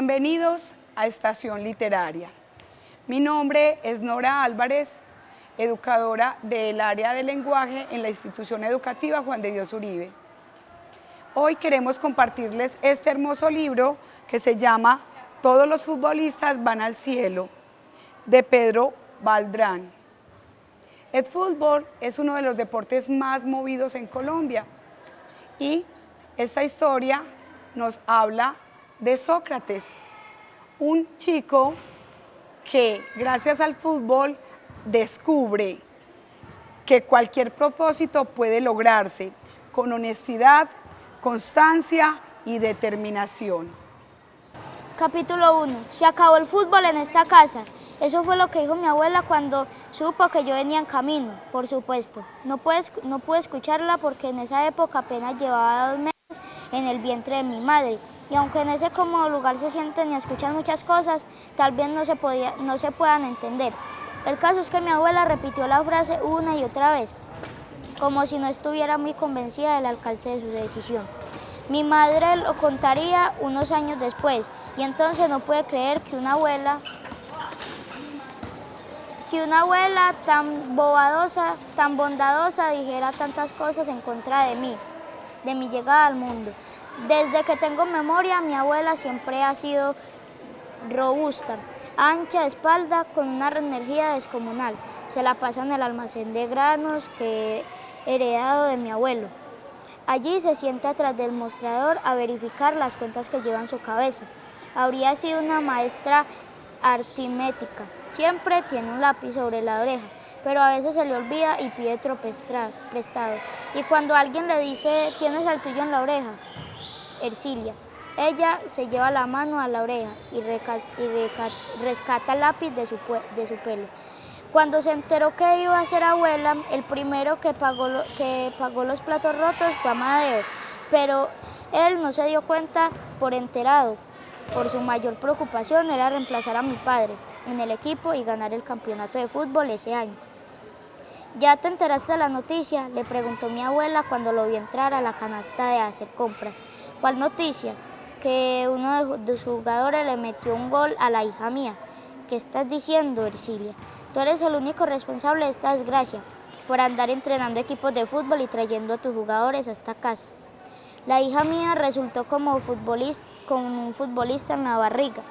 Bienvenidos a Estación Literaria. Mi nombre es Nora Álvarez, educadora del área de lenguaje en la institución educativa Juan de Dios Uribe. Hoy queremos compartirles este hermoso libro que se llama Todos los futbolistas van al cielo, de Pedro Valdrán. El fútbol es uno de los deportes más movidos en Colombia y esta historia nos habla de Sócrates, un chico que gracias al fútbol descubre que cualquier propósito puede lograrse con honestidad, constancia y determinación. Capítulo 1. Se acabó el fútbol en esta casa. Eso fue lo que dijo mi abuela cuando supo que yo venía en camino, por supuesto. No pude escucharla porque en esa época apenas llevaba 2 meses en el vientre de mi madre. Y aunque en ese cómodo lugar se sienten y escuchan muchas cosas, tal vez no se puedan entender. El caso es que mi abuela repitió la frase una y otra vez, como si no estuviera muy convencida del alcance de su decisión. Mi madre lo contaría unos años después, y entonces no pude creer que una abuela tan bondadosa dijera tantas cosas en contra de mí, de mi llegada al mundo. Desde que tengo memoria, mi abuela siempre ha sido robusta, ancha de espalda, con una energía descomunal. Se la pasa en el almacén de granos que he heredado de mi abuelo. Allí se sienta atrás del mostrador a verificar las cuentas que lleva en su cabeza. Habría sido una maestra aritmética. Siempre tiene un lápiz sobre la oreja, pero a veces se le olvida y pide otro prestado. Y cuando alguien le dice, ¿tienes el tuyo en la oreja? Ercilia. Ella se lleva la mano a la oreja y rescata el lápiz de su pelo. Cuando se enteró que iba a ser abuela, el primero que pagó los platos rotos fue Amadeo, pero él no se dio cuenta por enterado. Por su mayor preocupación era reemplazar a mi padre en el equipo y ganar el campeonato de fútbol ese año. ¿Ya te enteraste de la noticia?, le preguntó mi abuela cuando lo vio entrar a la canasta de hacer compras. ¿Cuál noticia? Que uno de sus jugadores le metió un gol a la hija mía. ¿Qué estás diciendo, Ercilia? Tú eres el único responsable de esta desgracia, por andar entrenando equipos de fútbol y trayendo a tus jugadores a esta casa. La hija mía resultó con un futbolista en la barriga.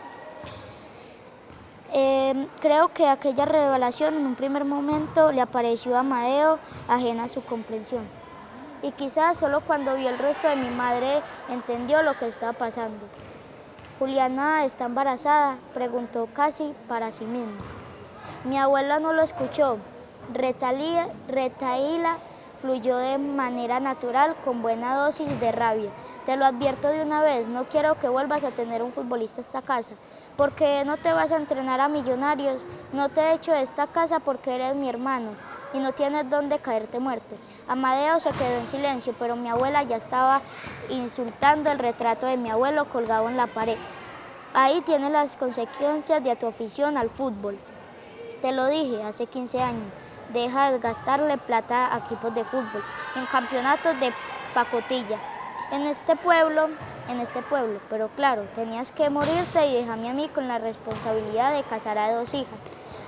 Creo que aquella revelación en un primer momento le pareció a Amadeo ajena a su comprensión. Y quizás solo cuando vio el rostro de mi madre entendió lo que estaba pasando. ¿Juliana está embarazada?, preguntó casi para sí misma. Mi abuela no lo escuchó. Retaíla fluyó de manera natural, con buena dosis de rabia. Te lo advierto de una vez, no quiero que vuelvas a tener un futbolista en esta casa. ¿Por qué no te vas a entrenar a Millonarios? No te he hecho de esta casa porque eres mi hermano y no tienes dónde caerte muerto. Amadeo se quedó en silencio, pero mi abuela ya estaba insultando el retrato de mi abuelo colgado en la pared. Ahí tienes las consecuencias de tu afición al fútbol. Te lo dije hace 15 años, deja de gastarle plata a equipos de fútbol, en campeonatos de pacotilla. En este pueblo, pero claro, tenías que morirte y dejarme a mí con la responsabilidad de casar a 2 hijas.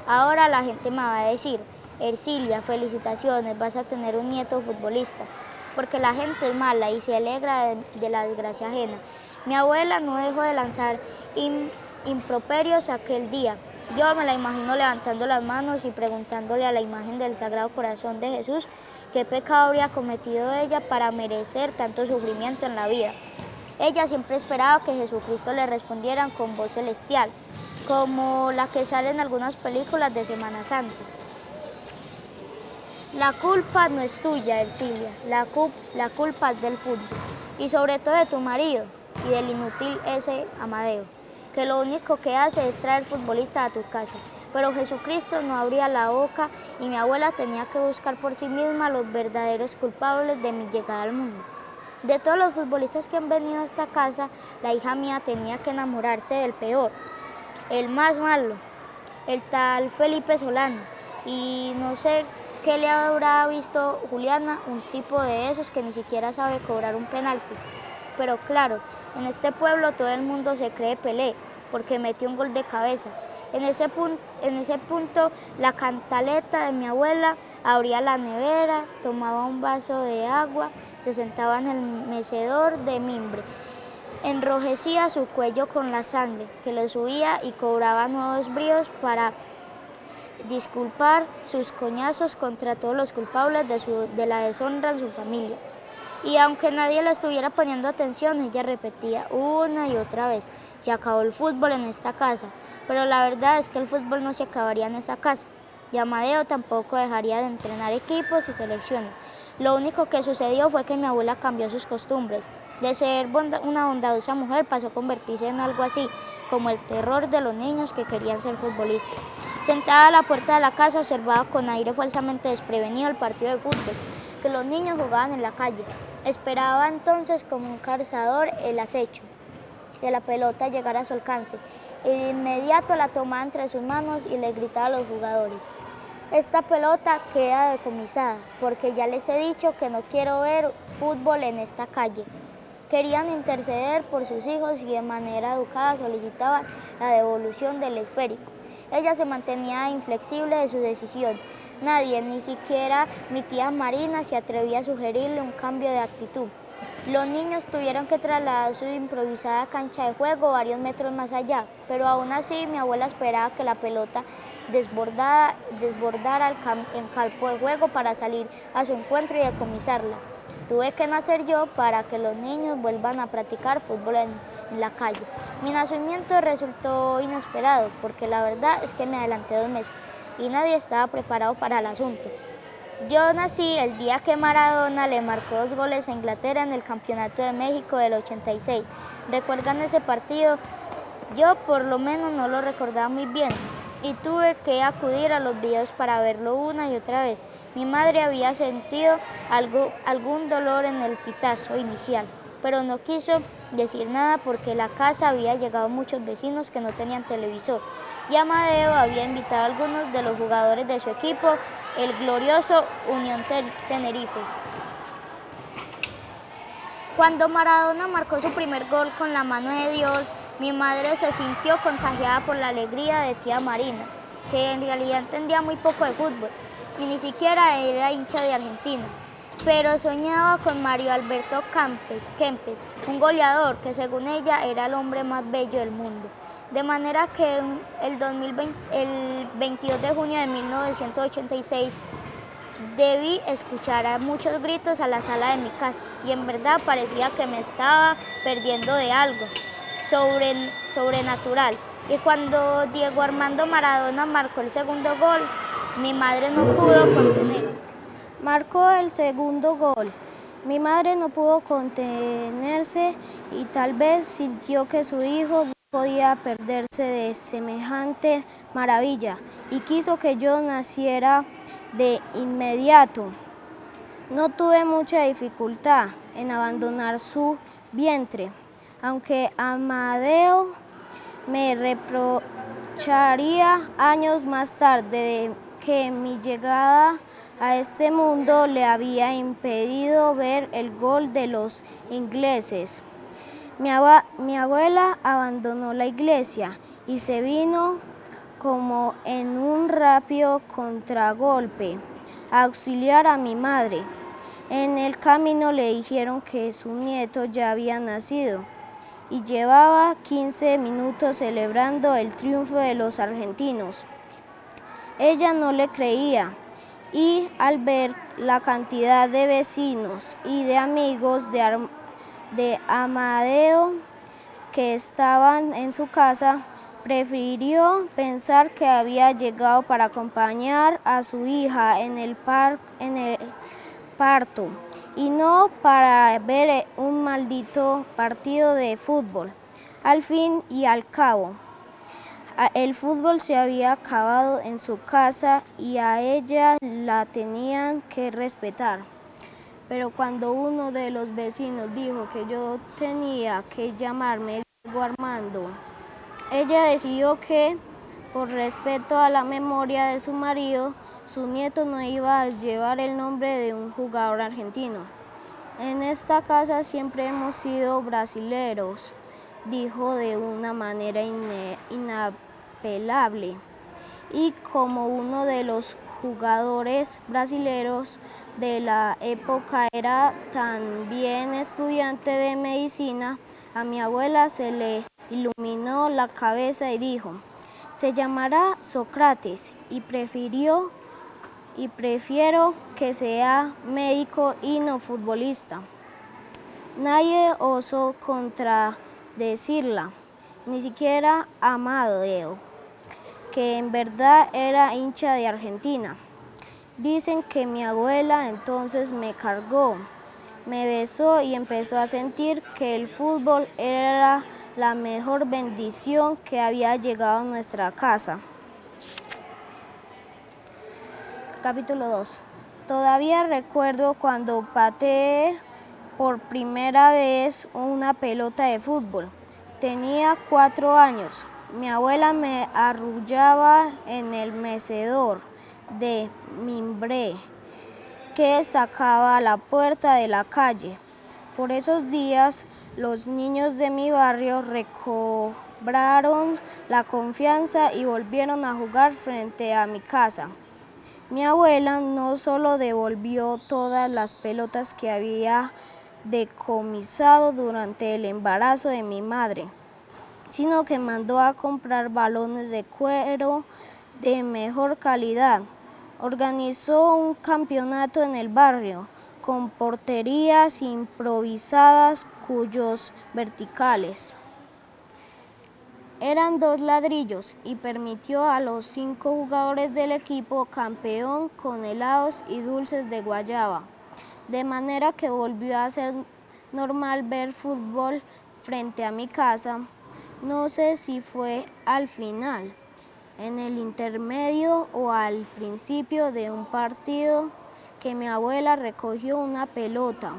Ahora la gente me va a decir, Ercilia, felicitaciones, vas a tener un nieto futbolista, porque la gente es mala y se alegra de la desgracia ajena. Mi abuela no dejó de lanzar improperios aquel día. Yo me la imagino levantando las manos y preguntándole a la imagen del Sagrado Corazón de Jesús qué pecado habría cometido ella para merecer tanto sufrimiento en la vida. Ella siempre esperaba que Jesucristo le respondiera con voz celestial, como la que sale en algunas películas de Semana Santa. La culpa no es tuya, Ercilia, la culpa es del fútbol, y sobre todo de tu marido y del inútil ese Amadeo, que lo único que hace es traer futbolistas a tu casa. Pero Jesucristo no abría la boca y mi abuela tenía que buscar por sí misma los verdaderos culpables de mi llegada al mundo. De todos los futbolistas que han venido a esta casa, la hija mía tenía que enamorarse del peor, el más malo, el tal Felipe Solano. Y no sé qué le habrá visto Juliana, un tipo de esos que ni siquiera sabe cobrar un penalti. Pero claro, en este pueblo todo el mundo se cree Pelé. porque metió un gol de cabeza. En ese punto, la cantaleta de mi abuela abría la nevera, tomaba un vaso de agua, se sentaba en el mecedor de mimbre, enrojecía su cuello con la sangre que le subía y cobraba nuevos bríos para disculpar sus coñazos contra todos los culpables de la deshonra en su familia. Y aunque nadie le estuviera poniendo atención, ella repetía una y otra vez: se acabó el fútbol en esta casa. Pero la verdad es que el fútbol no se acabaría en esa casa. Y Amadeo tampoco dejaría de entrenar equipos y selecciones. Lo único que sucedió fue que mi abuela cambió sus costumbres. De ser una bondadosa mujer pasó a convertirse en algo así como el terror de los niños que querían ser futbolistas. Sentada a la puerta de la casa observaba con aire falsamente desprevenido el partido de fútbol que los niños jugaban en la calle. Esperaba entonces como un cazador el acecho de la pelota llegara a su alcance. Y de inmediato la tomaba entre sus manos y le gritaba a los jugadores: esta pelota queda decomisada, porque ya les he dicho que no quiero ver fútbol en esta calle. Querían interceder por sus hijos y de manera educada solicitaban la devolución del esférico. Ella se mantenía inflexible de su decisión. Nadie, ni siquiera mi tía Marina, se atrevía a sugerirle un cambio de actitud. Los niños tuvieron que trasladar su improvisada cancha de juego varios metros más allá, pero aún así mi abuela esperaba que la pelota desbordara el campo de juego para salir a su encuentro y decomisarla. Tuve que nacer yo para que los niños vuelvan a practicar fútbol en la calle. Mi nacimiento resultó inesperado, porque la verdad es que me adelanté 2 meses y nadie estaba preparado para el asunto. Yo nací el día que Maradona le marcó 2 goles a Inglaterra en el Campeonato de México del 86. ¿Recuerdan ese partido? Yo por lo menos no lo recordaba muy bien y tuve que acudir a los videos para verlo una y otra vez. Mi madre había sentido algún dolor en el pitazo inicial, pero no quiso decir nada porque a la casa había llegado muchos vecinos que no tenían televisor y Amadeo había invitado a algunos de los jugadores de su equipo, el glorioso Unión Tenerife. Cuando Maradona marcó su primer gol con la mano de Dios, mi madre se sintió contagiada por la alegría de tía Marina, que en realidad entendía muy poco de fútbol y ni siquiera era hincha de Argentina, pero soñaba con Mario Alberto Kempes, un goleador que según ella era el hombre más bello del mundo. De manera que el 22 de junio de 1986 debí escuchar a muchos gritos a la sala de mi casa y en verdad parecía que me estaba perdiendo de algo sobrenatural. Y cuando Diego Armando Maradona marcó el segundo gol, mi madre no pudo contenerse. Marcó el segundo gol. Mi madre no pudo contenerse y tal vez sintió que su hijo no podía perderse de semejante maravilla y quiso que yo naciera de inmediato. No tuve mucha dificultad en abandonar su vientre, aunque Amadeo me reprocharía años más tarde de que mi llegada a este mundo le había impedido ver el gol de los ingleses. Mi abuela abandonó la iglesia y se vino como en un rápido contragolpe a auxiliar a mi madre. En el camino le dijeron que su nieto ya había nacido y llevaba 15 minutos celebrando el triunfo de los argentinos. Ella no le creía y al ver la cantidad de vecinos y de amigos de Amadeo que estaban en su casa, prefirió pensar que había llegado para acompañar a su hija en el parto y no para ver un maldito partido de fútbol. Al fin y al cabo, el fútbol se había acabado en su casa y a ella la tenían que respetar. Pero cuando uno de los vecinos dijo que yo tenía que llamarme Diego Armando, ella decidió que, por respeto a la memoria de su marido, su nieto no iba a llevar el nombre de un jugador argentino. En esta casa siempre hemos sido brasileros dijo de una manera inapelable. Y como uno de los jugadores brasileños de la época era también estudiante de medicina, a mi abuela se le iluminó la cabeza y dijo: se llamará Sócrates y prefiero que sea médico y no futbolista. Nadie osó contradecirla, ni siquiera Amadeo, que en verdad era hincha de Argentina. Dicen que mi abuela entonces me cargó, me besó y empezó a sentir que el fútbol era la mejor bendición que había llegado a nuestra casa. Capítulo 2. Todavía recuerdo cuando pateé por primera vez una pelota de fútbol. Tenía 4 años. Mi abuela me arrullaba en el mecedor de mimbre que sacaba a la puerta de la calle. Por esos días, los niños de mi barrio recobraron la confianza y volvieron a jugar frente a mi casa. Mi abuela no solo devolvió todas las pelotas que había decomisado durante el embarazo de mi madre, sino que mandó a comprar balones de cuero de mejor calidad. Organizó un campeonato en el barrio con porterías improvisadas cuyos verticales eran 2 ladrillos y permitió a los 5 jugadores del equipo campeón con helados y dulces de guayaba, de manera que volvió a ser normal ver fútbol frente a mi casa. No sé si fue al final, en el intermedio o al principio de un partido, que mi abuela recogió una pelota,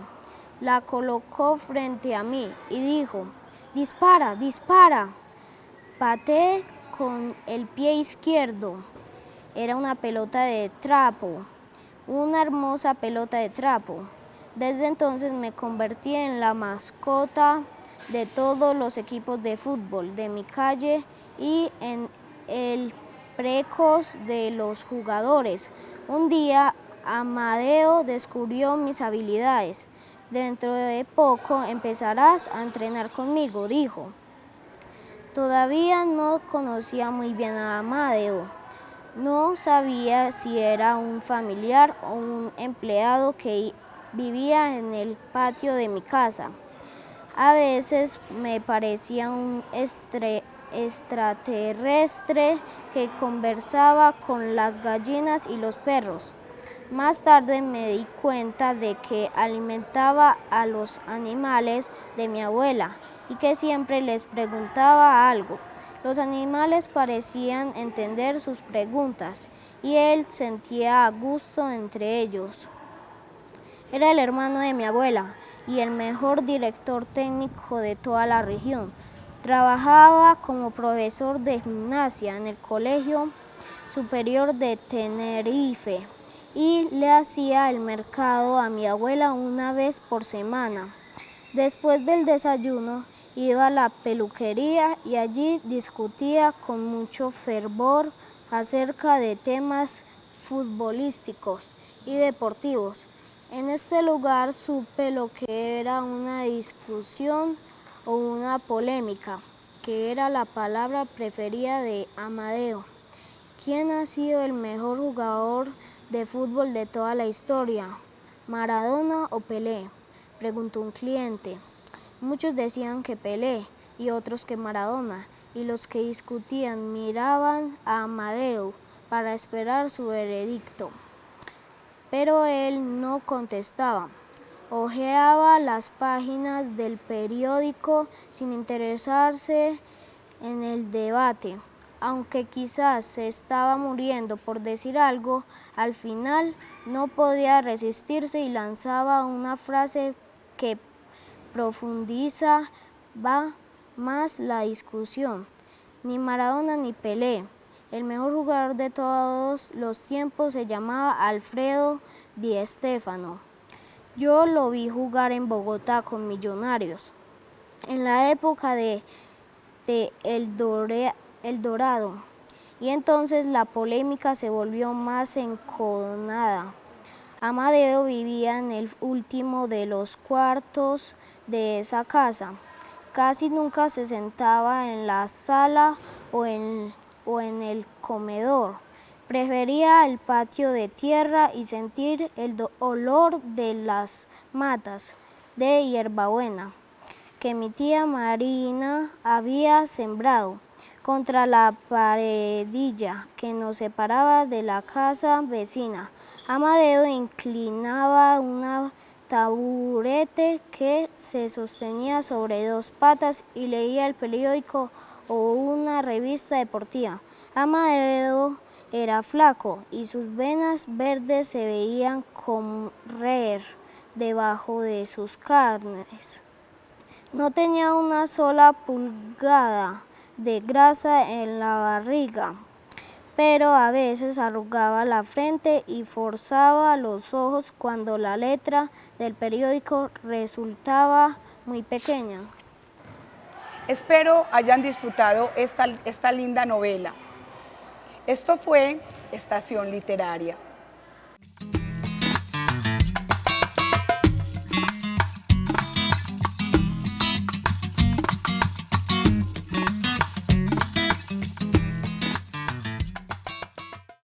la colocó frente a mí y dijo: dispara, dispara. Pateé con el pie izquierdo. Era una pelota de trapo, una hermosa pelota de trapo. Desde entonces me convertí en la mascota de todos los equipos de fútbol de mi calle y en el precoz de los jugadores. Un día Amadeo descubrió mis habilidades. Dentro de poco empezarás a entrenar conmigo, dijo. Todavía no conocía muy bien a Amadeo. No sabía si era un familiar o un empleado que vivía en el patio de mi casa. A veces me parecía un extraterrestre que conversaba con las gallinas y los perros. Más tarde me di cuenta de que alimentaba a los animales de mi abuela y que siempre les preguntaba algo. Los animales parecían entender sus preguntas y él sentía a gusto entre ellos. Era el hermano de mi abuela y el mejor director técnico de toda la región. Trabajaba como profesor de gimnasia en el Colegio Superior de Tenerife y le hacía el mercado a mi abuela una vez por semana. Después del desayuno iba a la peluquería y allí discutía con mucho fervor acerca de temas futbolísticos y deportivos. En este lugar supe lo que era una discusión o una polémica, que era la palabra preferida de Amadeo. ¿Quién ha sido el mejor jugador de fútbol de toda la historia? ¿Maradona o Pelé?, preguntó un cliente. Muchos decían que Pelé y otros que Maradona, y los que discutían miraban a Amadeo para esperar su veredicto. Pero él no contestaba. Hojeaba las páginas del periódico sin interesarse en el debate. Aunque quizás se estaba muriendo por decir algo, al final no podía resistirse y lanzaba una frase que profundizaba más la discusión. Ni Maradona ni Pelé. El mejor jugador de todos los tiempos se llamaba Alfredo Di Stéfano. Yo lo vi jugar en Bogotá con Millonarios. en la época de El Dorado, y entonces la polémica se volvió más enconada. Amadeo vivía en el último de los cuartos de esa casa. Casi nunca se sentaba en la sala o en el comedor. Prefería el patio de tierra y sentir el olor de las matas de hierbabuena que mi tía Marina había sembrado contra la paredilla que nos separaba de la casa vecina. Amadeo inclinaba un taburete que se sostenía sobre dos patas y leía el periódico o una revista deportiva. Amadeo era flaco y sus venas verdes se veían correr debajo de sus carnes. No tenía una sola pulgada de grasa en la barriga, pero a veces arrugaba la frente y forzaba los ojos cuando la letra del periódico resultaba muy pequeña. Espero hayan disfrutado esta linda novela. Esto fue Estación Literaria.